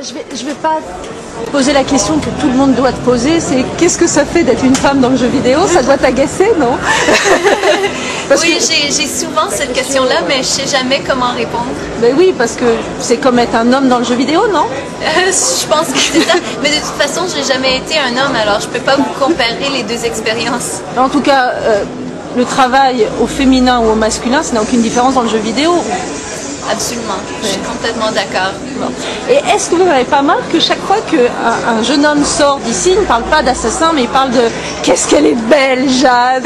Je vais pas poser la question que tout le monde doit te poser, c'est qu'est-ce que ça fait d'être une femme dans le jeu vidéo? Ça doit t'agacer, non? Oui, j'ai souvent cette question-là, mais je sais jamais comment répondre. Ben oui, parce que c'est comme être un homme dans le jeu vidéo, non? Je pense que c'est ça. Mais de toute façon, j'ai jamais été un homme, alors je peux pas vous comparer les deux expériences. En tout cas, le travail au féminin ou au masculin, ça n'a aucune différence dans le jeu vidéo. Absolument, je suis complètement d'accord. Et est-ce que vous n'avez pas marre que chaque fois qu'un jeune homme sort d'ici, il ne parle pas d'assassin, mais il parle de qu'est-ce qu'elle est belle, Jade,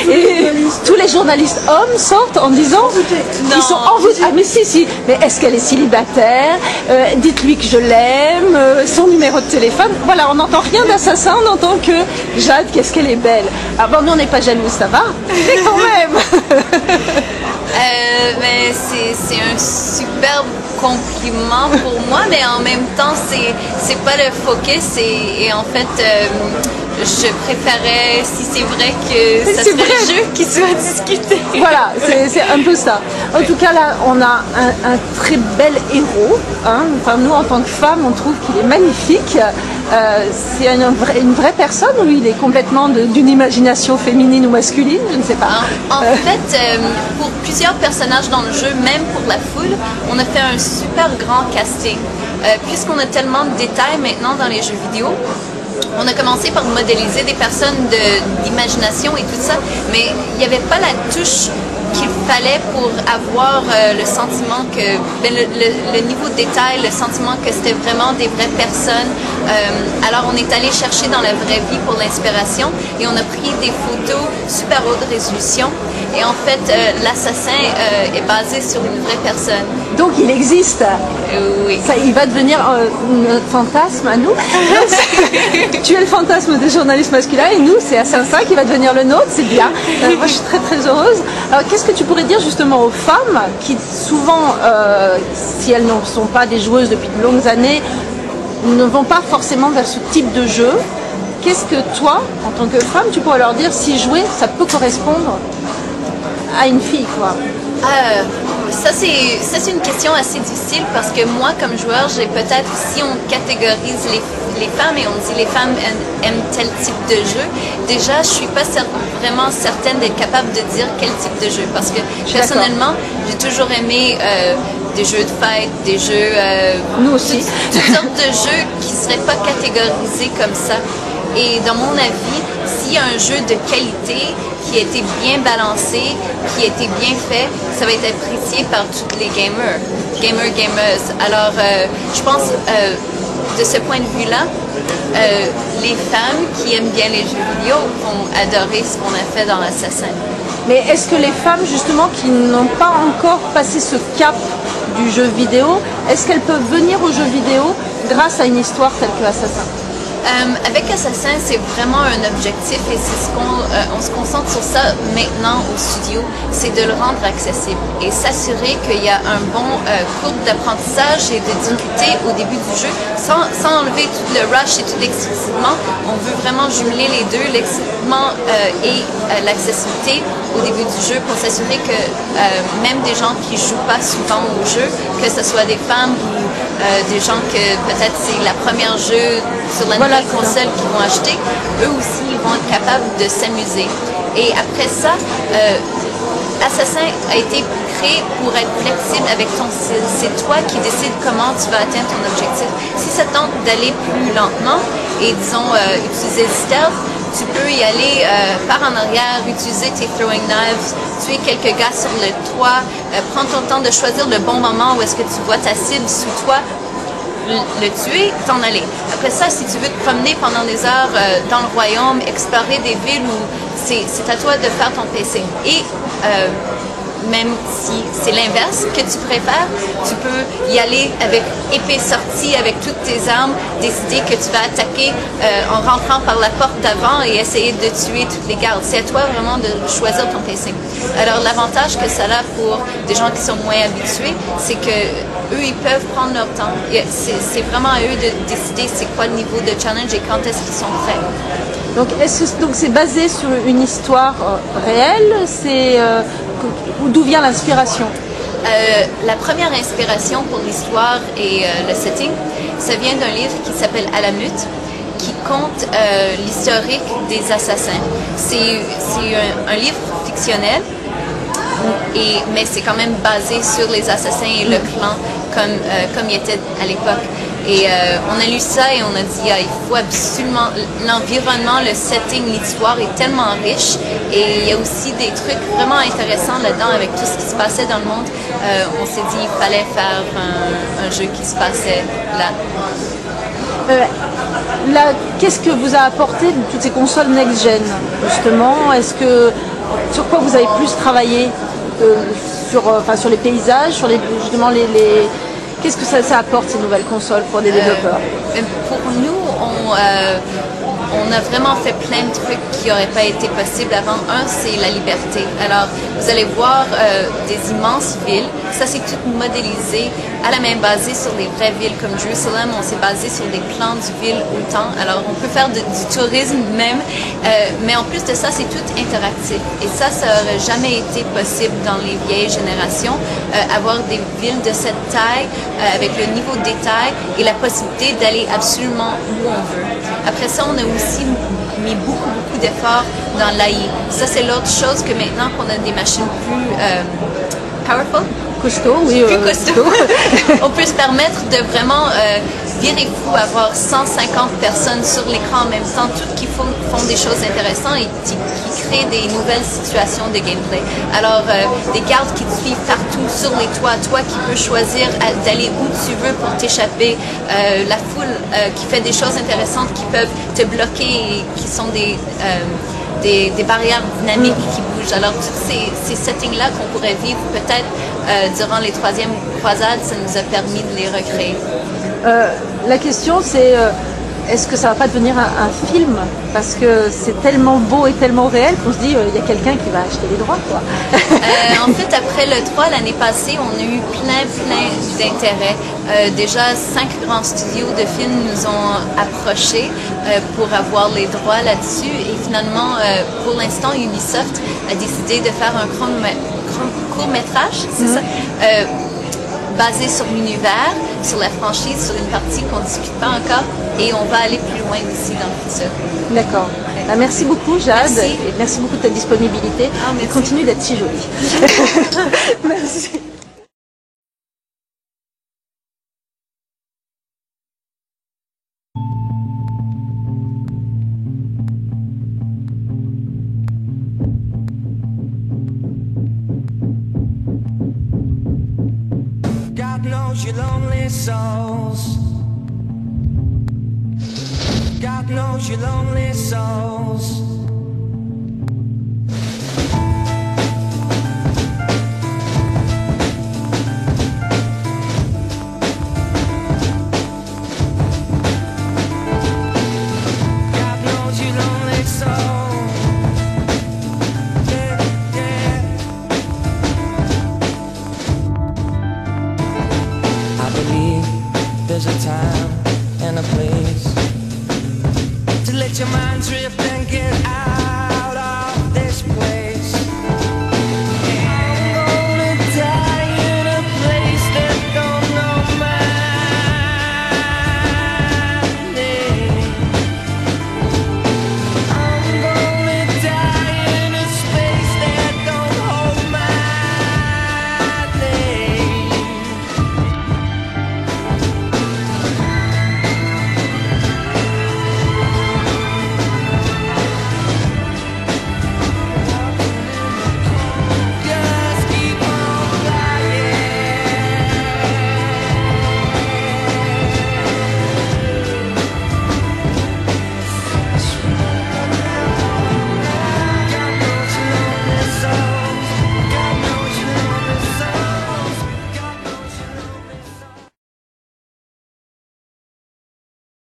et tous les journalistes hommes sortent en disant qu'ils sont envoûtés. Ah mais si, mais est-ce qu'elle est célibataire? Dites-lui que je l'aime, son numéro de téléphone. Voilà, on n'entend rien d'assassin, on entend que Jade, qu'est-ce qu'elle est belle. Ah bon, nous on n'est pas jaloux, ça va, mais quand même. Mais c'est un superbe compliment pour moi, mais en même temps, c'est pas le focus et en fait, je préférais, si c'est vrai, que ça serait le jeu qui soit discuté. Voilà, c'est un peu ça. En tout cas, là, on a un très bel héros. Hein. Enfin, nous, en tant que femmes, on trouve qu'il est magnifique. C'est une vraie personne ou il est complètement d'une imagination féminine ou masculine? Je ne sais pas. En fait, pour plusieurs personnages dans le jeu, même pour la foule, on a fait un super grand casting. Puisqu'on a tellement de détails maintenant dans les jeux vidéo, on a commencé par modéliser des personnes d'imagination et tout ça, mais il n'y avait pas la touche qu'il fallait pour avoir le sentiment que, le niveau de détail, le sentiment que c'était vraiment des vraies personnes. Alors on est allé chercher dans la vraie vie pour l'inspiration et on a pris des photos super haute résolution. Et en fait, l'assassin est basé sur une vraie personne. Donc il existe. Oui. Ça, il va devenir notre fantasme à nous. Tu es le fantasme des journalistes masculins et nous, c'est Assassin qui va devenir le nôtre, c'est bien. Moi, je suis très très heureuse. Alors, qu'est-ce que tu pourrais dire justement aux femmes qui souvent, si elles ne sont pas des joueuses depuis de longues années, ne vont pas forcément vers ce type de jeu? Qu'est-ce que toi, en tant que femme, tu pourrais leur dire si jouer, ça peut correspondre à une fille, quoi? Ça, c'est une question assez difficile parce que moi, comme joueur, j'ai peut-être, si on catégorise les femmes et on dit les femmes aiment tel type de jeu, déjà, je suis pas vraiment certaine d'être capable de dire quel type de jeu parce que personnellement, j'ai toujours aimé des jeux de fête, des jeux... Nous aussi. Toutes sortes de jeux qui ne seraient pas catégorisés comme ça. Et dans mon avis, s'il y a un jeu de qualité qui a été bien balancé, qui a été bien fait, ça va être apprécié par tous les gamers. Alors, je pense, de ce point de vue-là, les femmes qui aiment bien les jeux vidéo vont adorer ce qu'on a fait dans l'Assassin. Mais est-ce que les femmes, justement, qui n'ont pas encore passé ce cap du jeu vidéo, est-ce qu'elles peuvent venir au jeu vidéo grâce à une histoire telle que Assassin? Avec Assassin, c'est vraiment un objectif et c'est ce on se concentre sur ça maintenant au studio, c'est de le rendre accessible et s'assurer qu'il y a un bon cours d'apprentissage et de difficulté au début du jeu sans enlever tout le rush et tout l'excitement. On veut vraiment jumeler les deux, l'excitement et l'accessibilité au début du jeu pour s'assurer que même des gens qui jouent pas souvent au jeu, que ce soit des femmes ou des gens que peut-être c'est la première jeu sur la nouvelle console qu'ils vont acheter, eux aussi ils vont être capables de s'amuser. Et après ça, Assassin a été créé pour être flexible avec ton style. C'est toi qui décides comment tu vas atteindre ton objectif. Si ça tente d'aller plus lentement et disons utiliser le stealth, tu peux y aller par en arrière, utiliser tes throwing knives, tuer quelques gars sur le toit, prendre ton temps de choisir le bon moment où est-ce que tu vois ta cible sous toi, le tuer, t'en aller. Après ça, si tu veux te promener pendant des heures dans le royaume, explorer des villes où c'est à toi de faire ton pacing. Et même si c'est l'inverse que tu préfères, tu peux y aller avec épée sortie, avec toutes tes armes, décider que tu vas attaquer en rentrant par la porte d'avant et essayer de tuer toutes les gardes. C'est à toi vraiment de choisir ton pacing. Alors l'avantage que ça a pour des gens qui sont moins habitués, c'est que eux, ils peuvent prendre leur temps. C'est vraiment à eux de décider c'est quoi le niveau de challenge et quand est-ce qu'ils sont prêts. Donc c'est basé sur une histoire réelle? D'où vient l'inspiration? La première inspiration pour l'histoire et le setting, ça vient d'un livre qui s'appelle Alamut, qui compte l'historique des assassins. C'est un livre fictionnel, mais c'est quand même basé sur les assassins et le clan comme il était à l'époque. Et on a lu ça et on a dit, il faut absolument, l'environnement, le setting, l'histoire est tellement riche et il y a aussi des trucs vraiment intéressants là-dedans avec tout ce qui se passait dans le monde. On s'est dit, il fallait faire un jeu qui se passait là. Là, qu'est-ce que vous a apporté toutes ces consoles next-gen, justement? Sur quoi vous avez plus travaillé sur les paysages, sur justement qu'est-ce que ça apporte ces nouvelles consoles pour des développeurs? Pour nous, on a vraiment fait plein de trucs qui n'auraient pas été possibles avant. Un, c'est la liberté. Alors, vous allez voir des immenses villes. Ça, c'est tout modélisé à la main, basé sur les vraies villes comme Jérusalem. On s'est basé sur des plans du ville autant. Alors, on peut faire du tourisme même. Mais en plus de ça, c'est tout interactif. Et ça n'aurait jamais été possible dans les vieilles générations. Avoir des villes de cette taille, avec le niveau de détail et la possibilité d'aller absolument où on veut. Après ça, on a aussi mis beaucoup d'efforts dans l'AI. Ça, c'est l'autre chose que maintenant qu'on a des machines plus powerful, costaud, oui. Plus costaud. On peut se permettre de vraiment virer fou, avoir 150 personnes sur l'écran en même temps, toutes qui font des choses intéressantes et qui créent des nouvelles situations de gameplay. Alors, des gardes qui te suivent partout sur les toits, toi qui peux choisir d'aller où tu veux pour t'échapper, la foule qui fait des choses intéressantes qui peuvent te bloquer et qui sont des barrières dynamiques qui bougent. Alors, tous ces settings-là qu'on pourrait vivre peut-être durant les troisièmes croisades, ça nous a permis de les recréer. La question, c'est est-ce que ça va pas devenir un film? Parce que c'est tellement beau et tellement réel qu'on se dit il y a quelqu'un qui va acheter les droits, quoi. En fait, après le 3, l'année passée, on a eu plein d'intérêt. Déjà, 5 grands studios de films nous ont approchés pour avoir les droits là-dessus. Et finalement, pour l'instant, Ubisoft a décidé de faire un court-métrage, c'est ça? Basé sur l'univers, sur la franchise, sur une partie qu'on ne discute pas encore, et on va aller plus loin aussi dans le futur. D'accord. Ouais. Merci beaucoup, Jade. Merci. Et merci beaucoup de ta disponibilité. Merci. Et continue d'être si jolie. Merci. God knows your lonely souls. God knows your lonely souls.